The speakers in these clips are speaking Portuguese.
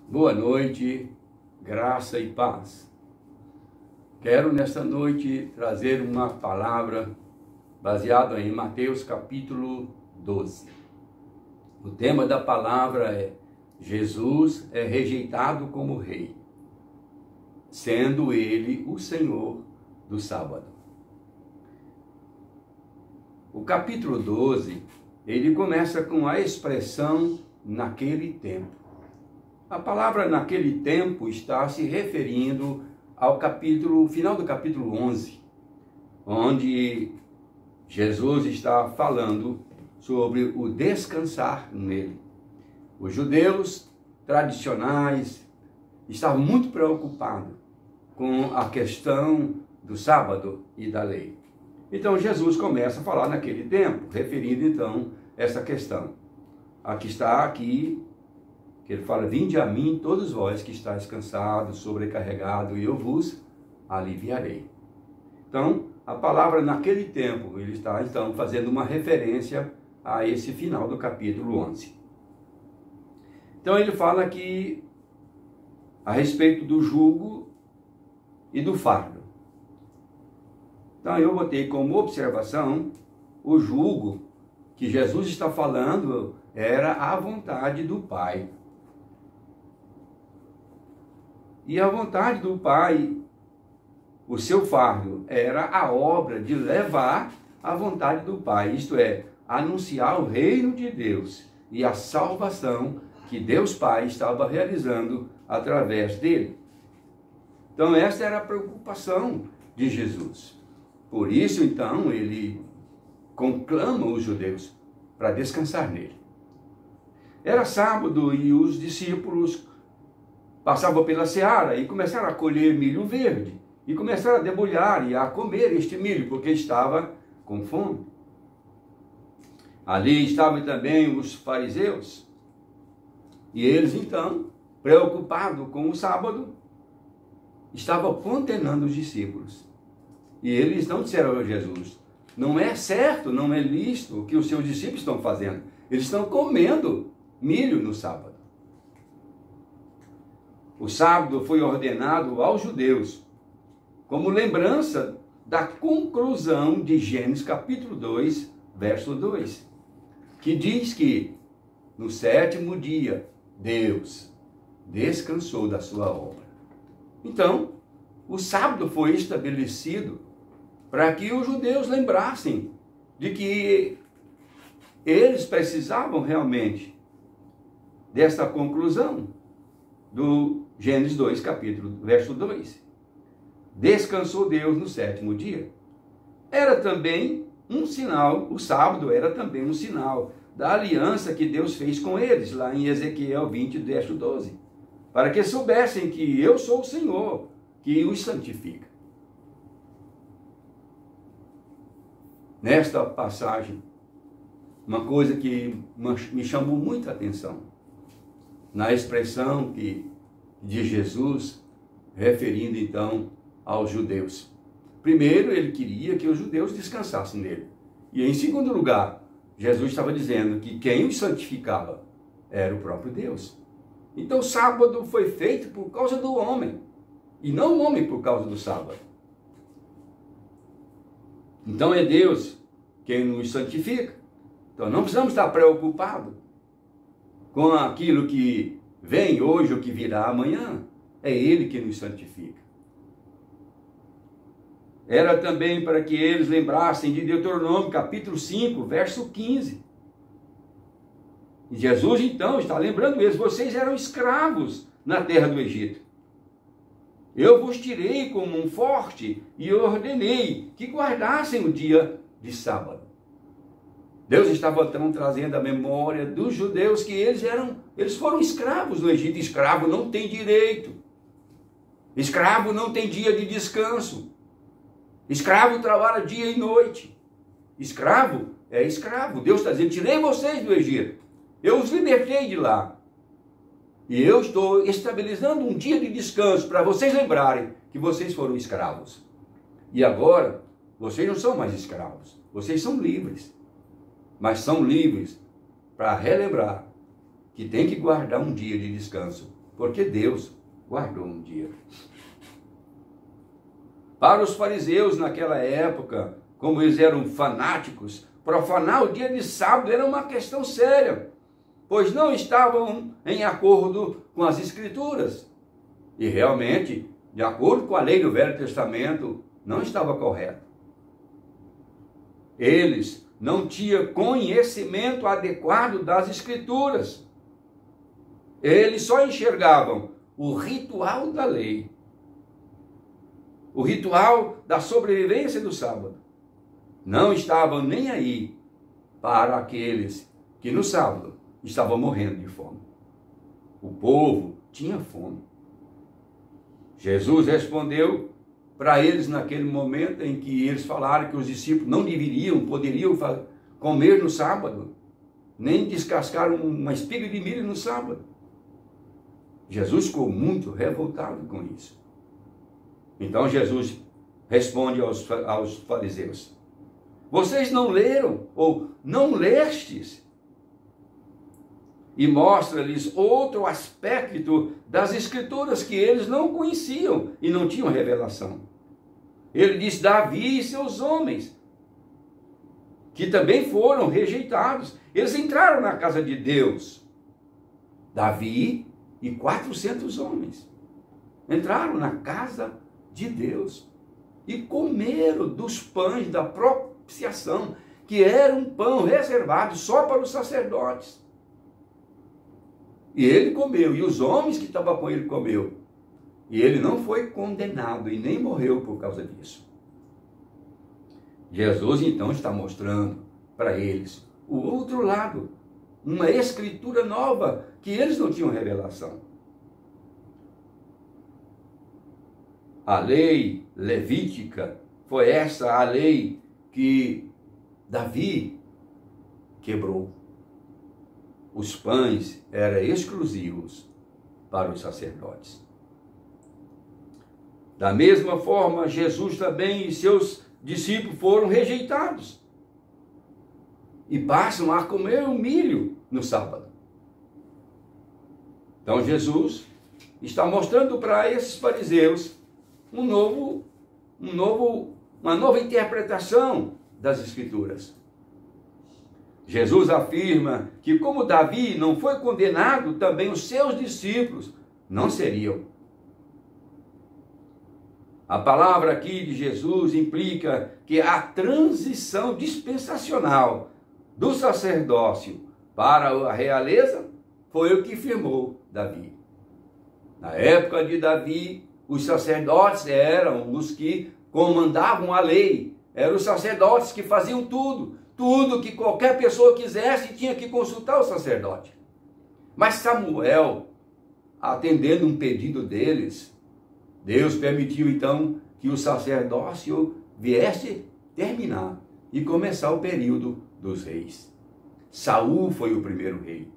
Boa noite, graça e paz. Quero nesta noite trazer uma palavra baseada em Mateus capítulo 12. O tema da palavra é: Jesus é rejeitado como rei, sendo ele o Senhor do sábado. O capítulo 12, ele começa com a expressão naquele tempo. A palavra naquele tempo está se referindo ao final do capítulo 11, onde Jesus está falando sobre o descansar nele. Os judeus tradicionais estavam muito preocupados com a questão do sábado e da lei. Então Jesus começa a falar naquele tempo, referindo então essa questão. Aqui está, que ele fala: vinde a mim todos vós que estáis cansados, sobrecarregados, e eu vos aliviarei. Então, a palavra naquele tempo, ele está então fazendo uma referência a esse final do capítulo 11. Então ele fala aqui a respeito do jugo e do fardo. Então eu botei como observação o jugo que Jesus está falando era a vontade do Pai. E a vontade do Pai, o seu fardo, era a obra de levar a vontade do Pai, isto é, anunciar o reino de Deus e a salvação que Deus Pai estava realizando através dele. Então esta era a preocupação de Jesus. Por isso então ele conclama os judeus para descansar nele. Era sábado e os discípulos passavam pela seara e começaram a colher milho verde. E começaram a debulhar e a comer este milho, porque estava com fome. Ali estavam também os fariseus. E eles então, preocupados com o sábado, estavam condenando os discípulos. E eles não disseram a Jesus: não é certo, não é lícito o que os seus discípulos estão fazendo. Eles estão comendo milho no sábado. O sábado foi ordenado aos judeus como lembrança da conclusão de Gênesis capítulo 2, verso 2, que diz que no sétimo dia Deus descansou da sua obra. Então, o sábado foi estabelecido para que os judeus lembrassem de que eles precisavam realmente desta conclusão do Gênesis 2, capítulo, verso 2. Descansou Deus no sétimo dia. Era também um sinal, o sábado era também um sinal da aliança que Deus fez com eles, lá em Ezequiel 20, verso 12. Para que soubessem que eu sou o Senhor, que os santifica. Nesta passagem, uma coisa que me chamou muita atenção, na expressão de Jesus, referindo então aos judeus. Primeiro, ele queria que os judeus descansassem nele. E em segundo lugar, Jesus estava dizendo que quem os santificava era o próprio Deus. Então o sábado foi feito por causa do homem, e não o homem por causa do sábado. Então é Deus quem nos santifica. Então não precisamos estar preocupados com aquilo que vem hoje ou que virá amanhã. É Ele que nos santifica. Era também para que eles lembrassem de Deuteronômio capítulo 5, verso 15. E Jesus então está lembrando eles: vocês eram escravos na terra do Egito. Eu vos tirei como um forte e ordenei que guardassem o dia de sábado. Deus estava então trazendo a memória dos judeus que eles foram escravos no Egito. Escravo não tem direito. Escravo não tem dia de descanso. Escravo trabalha dia e noite. Escravo é escravo. Deus está dizendo: tirei vocês do Egito. Eu os libertei de lá. E eu estou estabelecendo um dia de descanso para vocês lembrarem que vocês foram escravos. E agora, vocês não são mais escravos. Vocês são livres. Mas são livres para relembrar que tem que guardar um dia de descanso porque Deus guardou um dia. Para os fariseus naquela época, como eles eram fanáticos, profanar o dia de sábado era uma questão séria, pois não estavam em acordo com as Escrituras. E realmente, de acordo com a lei do Velho Testamento, não estava correto. Eles não tinham conhecimento adequado das Escrituras. Eles só enxergavam o ritual da lei, o ritual da sobrevivência do sábado. Não estavam nem aí para aqueles que no sábado estavam morrendo de fome. O povo tinha fome. Jesus respondeu para eles naquele momento em que eles falaram que os discípulos não poderiam comer no sábado, nem descascar uma espiga de milho no sábado. Jesus ficou muito revoltado com isso. Então Jesus responde aos fariseus: vocês não leram ou não lestes? E mostra-lhes outro aspecto das Escrituras que eles não conheciam e não tinham revelação. Ele diz: Davi e seus homens, que também foram rejeitados. Eles entraram na casa de Deus. Davi e 400 homens entraram na casa de Deus e comeram dos pães da propiciação, que era um pão reservado só para os sacerdotes. E ele comeu, e os homens que estavam com ele comeu. E ele não foi condenado e nem morreu por causa disso. Jesus então está mostrando para eles o outro lado, uma escritura nova que eles não tinham revelação. A lei levítica foi essa a lei que Davi quebrou. Os pães eram exclusivos para os sacerdotes. Da mesma forma, Jesus também e seus discípulos foram rejeitados e passam a comer o milho no sábado. Então Jesus está mostrando para esses fariseus uma nova interpretação das Escrituras. Jesus afirma que, como Davi não foi condenado, também os seus discípulos não seriam. A palavra aqui de Jesus implica que a transição dispensacional do sacerdócio para a realeza foi o que firmou Davi. Na época de Davi, os sacerdotes eram os que comandavam a lei, eram os sacerdotes que faziam tudo que qualquer pessoa quisesse tinha que consultar o sacerdote. Mas Samuel, atendendo um pedido deles, Deus permitiu então que o sacerdócio viesse terminar e começar o período dos reis. Saul foi o primeiro rei.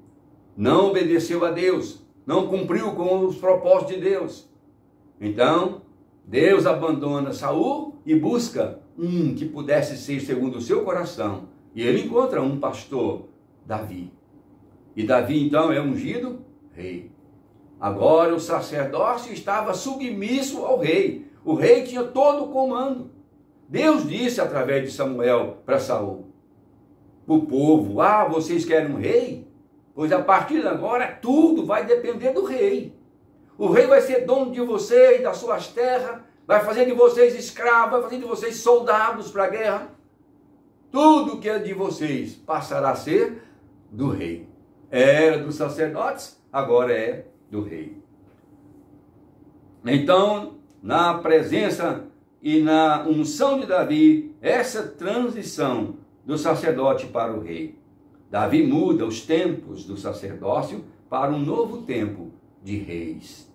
Não obedeceu a Deus, não cumpriu com os propósitos de Deus. Então, Deus abandona Saul e busca um que pudesse ser segundo o seu coração. E ele encontra um pastor, Davi. E Davi então é ungido rei. Agora o sacerdócio estava submisso ao rei. O rei tinha todo o comando. Deus disse através de Samuel para Saul, o povo: vocês querem um rei? Pois a partir de agora tudo vai depender do rei. O rei vai ser dono de vocês, das suas terras, vai fazer de vocês escravos, vai fazer de vocês soldados para a guerra. Tudo que é de vocês passará a ser do rei. Era dos sacerdotes, agora é do rei. Então, na presença e na unção de Davi, essa transição do sacerdote para o rei. Davi muda os tempos do sacerdócio para um novo tempo de reis,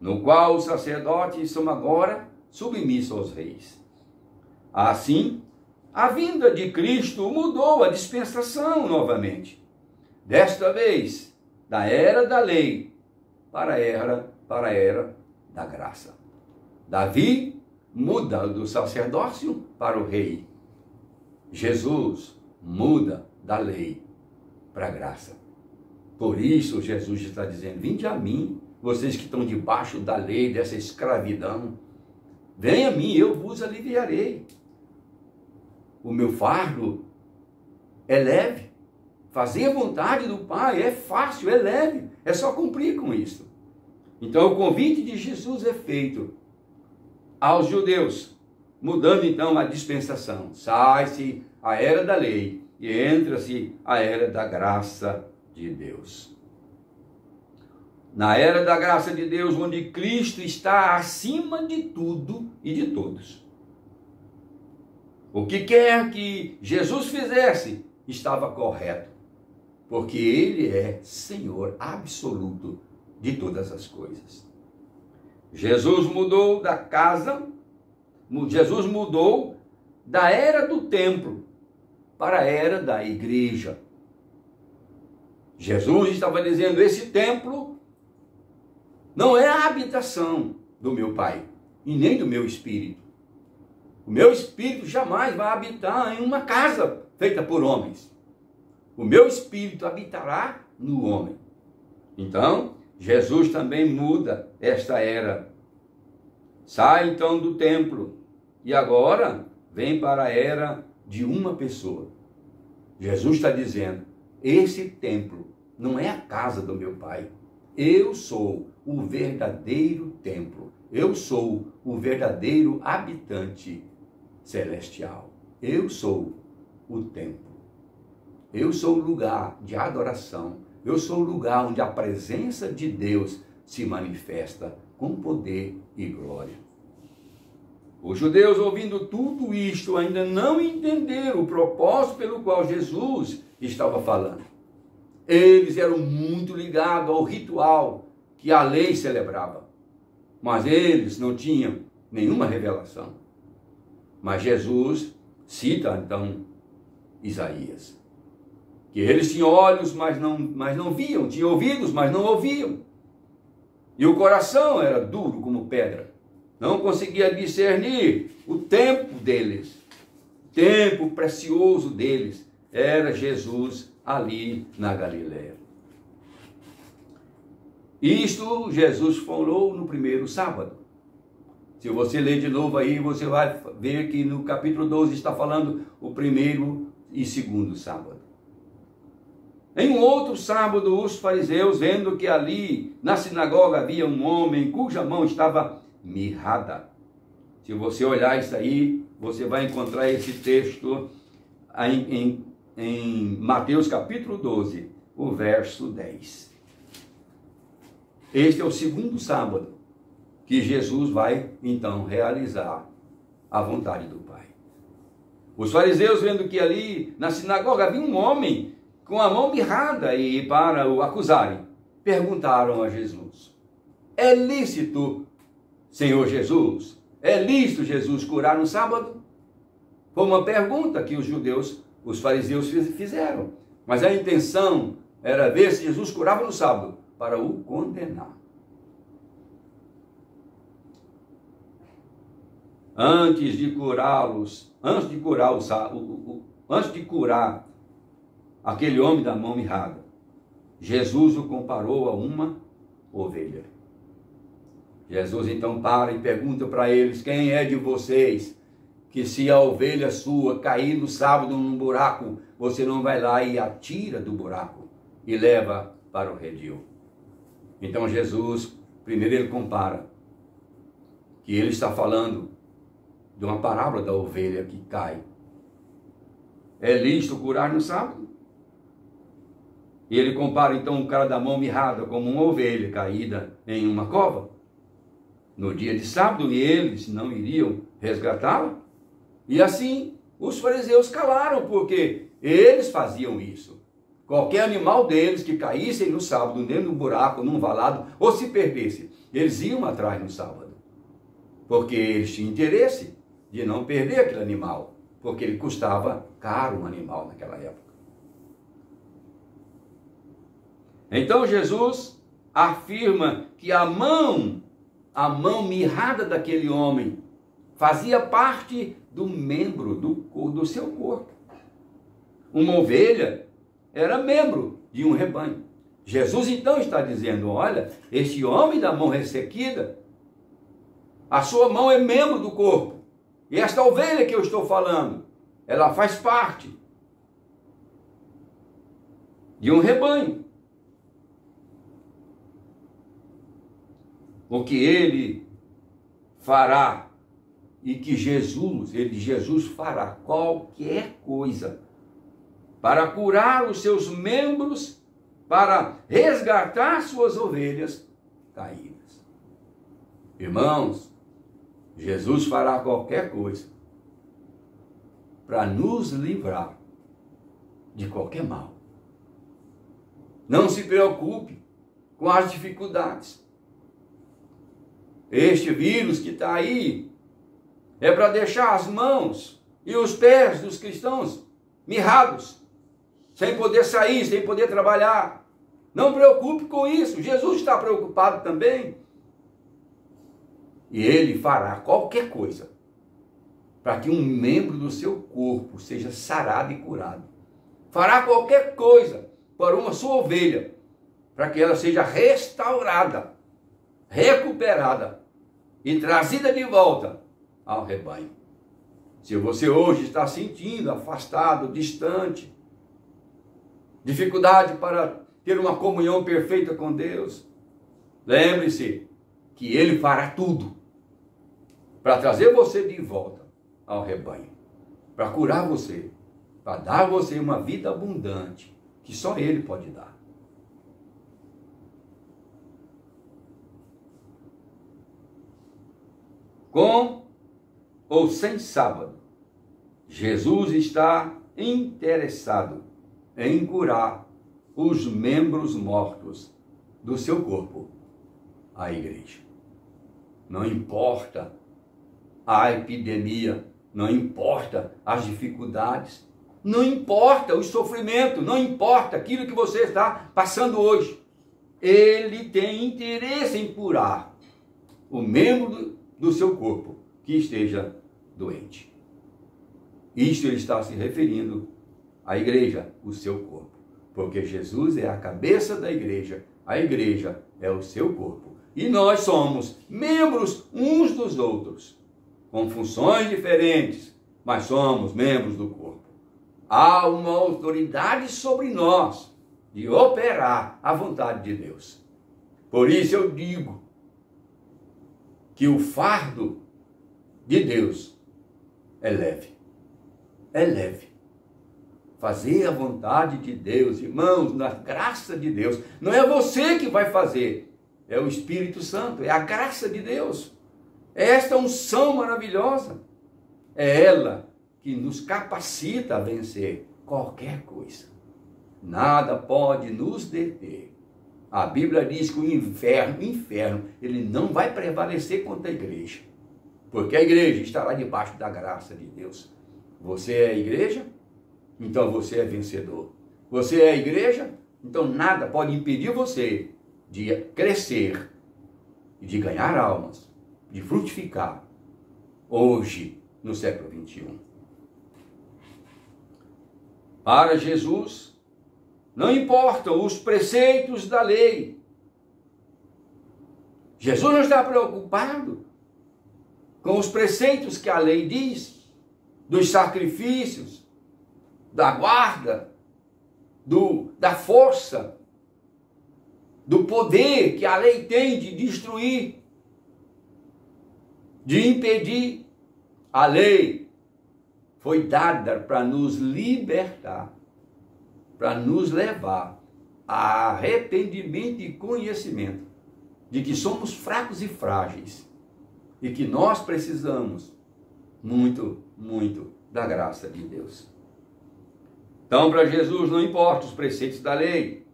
no qual os sacerdotes são agora submissos aos reis. Assim, a vinda de Cristo mudou a dispensação novamente. Desta vez, da era da lei para a era da graça. Davi muda do sacerdócio para o rei. Jesus muda da lei para a graça. Por isso Jesus está dizendo: vinde a mim, vocês que estão debaixo da lei, dessa escravidão. Venha a mim, eu vos aliviarei. O meu fardo é leve. Fazer a vontade do Pai é fácil, é leve. É só cumprir com isso. Então o convite de Jesus é feito aos judeus, mudando então a dispensação. Sai-se a era da lei e entra-se a era da graça de Deus. Na era da graça de Deus, onde Cristo está acima de tudo e de todos. O que quer que Jesus fizesse estava correto, porque Ele é Senhor absoluto de todas as coisas. Jesus mudou da casa, Jesus mudou da era do templo para a era da igreja. Jesus estava dizendo: esse templo não é a habitação do meu Pai e nem do meu Espírito. O meu Espírito jamais vai habitar em uma casa feita por homens. O meu Espírito habitará no homem. Então, Jesus também muda esta era. Sai então do templo e agora vem para a era de uma pessoa. Jesus está dizendo: esse templo não é a casa do meu Pai. Eu sou o verdadeiro templo. Eu sou o verdadeiro habitante celestial. Eu sou o templo. Eu sou o lugar de adoração. Eu sou o lugar onde a presença de Deus se manifesta com poder e glória. Os judeus, ouvindo tudo isto, ainda não entenderam o propósito pelo qual Jesus estava falando. Eles eram muito ligados ao ritual que a lei celebrava, mas eles não tinham nenhuma revelação. Mas Jesus cita então Isaías, que eles tinham olhos, mas não viam, tinham ouvidos, mas não ouviam, e o coração era duro como pedra, não conseguia discernir o tempo deles, tempo precioso deles, era Jesus ali na Galileia. Isto Jesus falou no primeiro sábado. Se você ler de novo aí, você vai ver que no capítulo 12 está falando o primeiro e segundo sábado. Em um outro sábado, os fariseus, vendo que ali na sinagoga havia um homem cuja mão estava mirrada. Se você olhar isso aí, você vai encontrar esse texto em Mateus capítulo 12, o verso 10. Este é o segundo sábado que Jesus vai, então, realizar a vontade do Pai. Os fariseus, vendo que ali na sinagoga havia um homem com a mão mirrada, e para o acusarem, perguntaram a Jesus: é lícito, Senhor Jesus? É lícito, Jesus, curar no sábado? Foi uma pergunta que os judeus, os fariseus fizeram, mas a intenção era ver se Jesus curava no sábado, para o condenar. Antes de curar aquele homem da mão mirrada, Jesus o comparou a uma ovelha. Jesus então para e pergunta para eles: quem é de vocês que, se a ovelha sua cair no sábado num buraco, você não vai lá e a tira do buraco e leva para o redil? Então Jesus, primeiro ele compara, que ele está falando de uma parábola da ovelha que cai. É lícito curar no sábado? E ele compara então o cara da mão mirrada como uma ovelha caída em uma cova no dia de sábado, e eles não iriam resgatá-la. E assim os fariseus calaram, porque eles faziam isso. Qualquer animal deles que caísse no sábado dentro de um buraco, num valado, ou se perdesse, eles iam atrás no sábado, porque eles tinham interesse de não perder aquele animal, porque ele custava caro um animal naquela época. Então Jesus afirma que a mão mirrada daquele homem fazia parte do membro do seu corpo. Uma ovelha era membro de um rebanho. Jesus então está dizendo, olha, este homem da mão ressequida, a sua mão é membro do corpo. E esta ovelha que eu estou falando, ela faz parte de um rebanho. O que ele fará e que Jesus fará qualquer coisa para curar os seus membros, para resgatar suas ovelhas caídas. Irmãos, Jesus fará qualquer coisa para nos livrar de qualquer mal. Não se preocupe com as dificuldades. Este vírus que está aí é para deixar as mãos e os pés dos cristãos mirrados, sem poder sair, sem poder trabalhar. Não preocupe com isso. Jesus está preocupado também. E ele fará qualquer coisa para que um membro do seu corpo seja sarado e curado. Fará qualquer coisa para uma sua ovelha, para que ela seja restaurada, recuperada e trazida de volta ao rebanho. Se você hoje está sentindo afastado, distante, dificuldade para ter uma comunhão perfeita com Deus, lembre-se que Ele fará tudo para trazer você de volta ao rebanho, para curar você, para dar a você uma vida abundante que só Ele pode dar. Com ou sem sábado, Jesus está interessado em curar os membros mortos do seu corpo, a igreja. Não importa a epidemia, não importa as dificuldades, não importa o sofrimento, não importa aquilo que você está passando hoje. Ele tem interesse em curar o membro do seu corpo que esteja doente. Isto ele está se referindo à igreja, o seu corpo. Porque Jesus é a cabeça da igreja, a igreja é o seu corpo. E nós somos membros uns dos outros, com funções diferentes, mas somos membros do corpo. Há uma autoridade sobre nós de operar a vontade de Deus. Por isso eu digo que o fardo de Deus é leve. É leve. Fazer a vontade de Deus, irmãos, na graça de Deus. Não é você que vai fazer, é o Espírito Santo, é a graça de Deus. É esta unção maravilhosa. É ela que nos capacita a vencer qualquer coisa. Nada pode nos deter. A Bíblia diz que o inferno, ele não vai prevalecer contra a igreja. Porque a igreja estará debaixo da graça de Deus. Você é a igreja? Então você é vencedor. Você é a igreja? Então nada pode impedir você de crescer e de ganhar almas, de frutificar hoje, no século 21. Para Jesus, não importam os preceitos da lei. Jesus não está preocupado com os preceitos que a lei diz, dos sacrifícios, da guarda, da força, do poder que a lei tem de destruir, de impedir. A lei foi dada para nos libertar, para nos levar a arrependimento e conhecimento de que somos fracos e frágeis e que nós precisamos muito, muito da graça de Deus. Então, para Jesus não importa os preceitos da lei.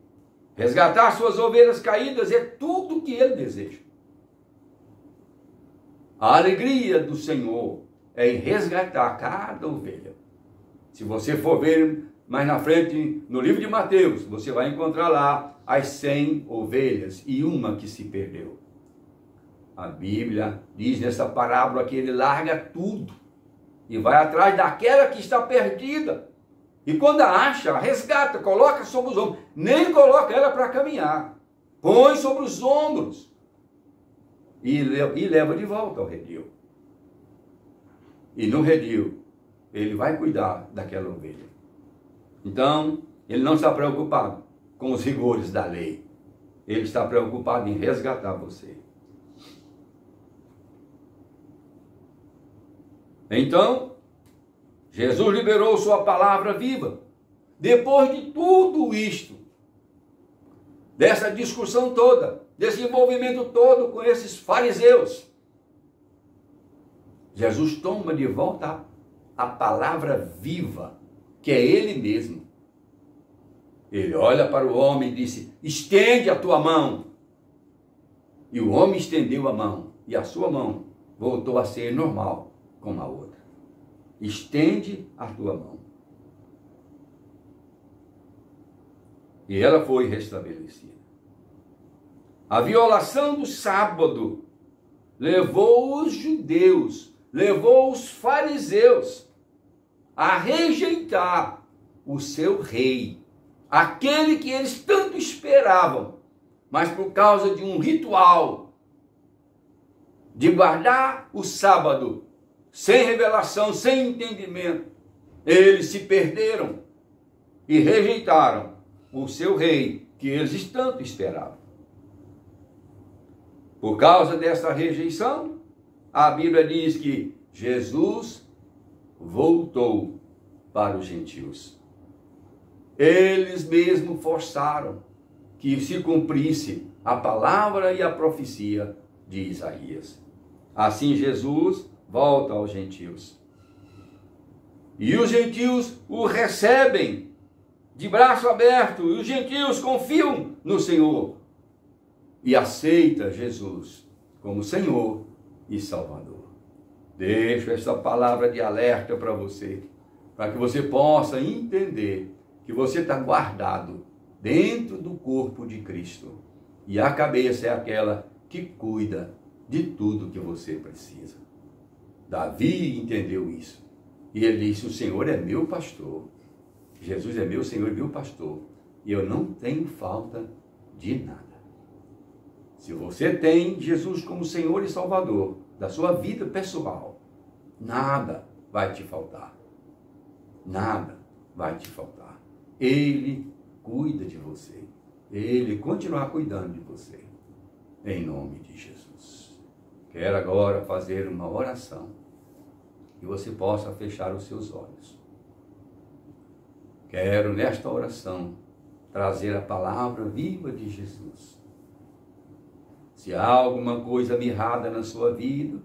Resgatar suas ovelhas caídas é tudo o que ele deseja. A alegria do Senhor é em resgatar cada ovelha. Se você for ver mais na frente, no livro de Mateus, você vai encontrar lá as 100 ovelhas e uma que se perdeu. A Bíblia diz nessa parábola que ele larga tudo e vai atrás daquela que está perdida. E quando a acha, resgata, coloca sobre os ombros. Nem coloca ela para caminhar. Põe sobre os ombros. E leva de volta ao redil. E no redil, ele vai cuidar daquela ovelha. Então, ele não está preocupado com os rigores da lei. Ele está preocupado em resgatar você. Então, Jesus liberou sua palavra viva. Depois de tudo isto, dessa discussão toda, desse envolvimento todo com esses fariseus, Jesus toma de volta a palavra viva, que é Ele mesmo. Ele olha para o homem e disse: estende a tua mão. E o homem estendeu a mão, e a sua mão voltou a ser normal como a outra. Estende a tua mão. E ela foi restabelecida. A violação do sábado levou os judeus, levou os fariseus a rejeitar o seu rei, aquele que eles tanto esperavam, mas por causa de um ritual de guardar o sábado, sem revelação, sem entendimento, eles se perderam e rejeitaram o seu rei, que eles tanto esperavam. Por causa dessa rejeição, a Bíblia diz que Jesus voltou para os gentios. Eles mesmos forçaram que se cumprisse a palavra e a profecia de Isaías. Assim Jesus volta aos gentios. E os gentios o recebem de braço aberto. E os gentios confiam no Senhor e aceitam Jesus como Senhor e Salvador. Deixo essa palavra de alerta para você, para que você possa entender que você está guardado dentro do corpo de Cristo. E a cabeça é aquela que cuida de tudo que você precisa. Davi entendeu isso. E ele disse: o Senhor é meu pastor. Jesus é meu Senhor e meu pastor. E eu não tenho falta de nada. Se você tem Jesus como Senhor e Salvador da sua vida pessoal, nada vai te faltar. Nada vai te faltar. Ele cuida de você. Ele continuará cuidando de você. Em nome de Jesus. Quero agora fazer uma oração. Que você possa fechar os seus olhos. Quero nesta oração trazer a palavra viva de Jesus. Se há alguma coisa mirrada na sua vida,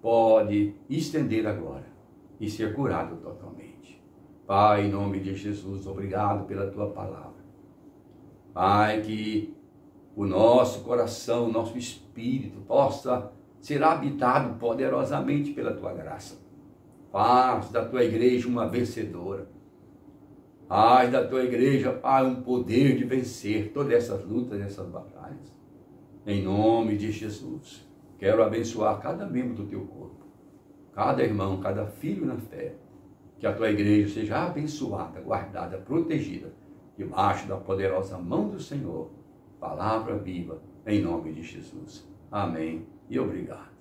pode estender agora e ser curado totalmente. Pai, em nome de Jesus, obrigado pela tua palavra. Pai, que o nosso coração, o nosso espírito possa ser habitado poderosamente pela tua graça. Faz da tua igreja uma vencedora. Faz da tua igreja, Pai, um poder de vencer todas essas lutas, essas batalhas. Em nome de Jesus, quero abençoar cada membro do teu corpo, cada irmão, cada filho na fé. Que a tua igreja seja abençoada, guardada, protegida, debaixo da poderosa mão do Senhor. Palavra viva, em nome de Jesus. Amém e obrigado.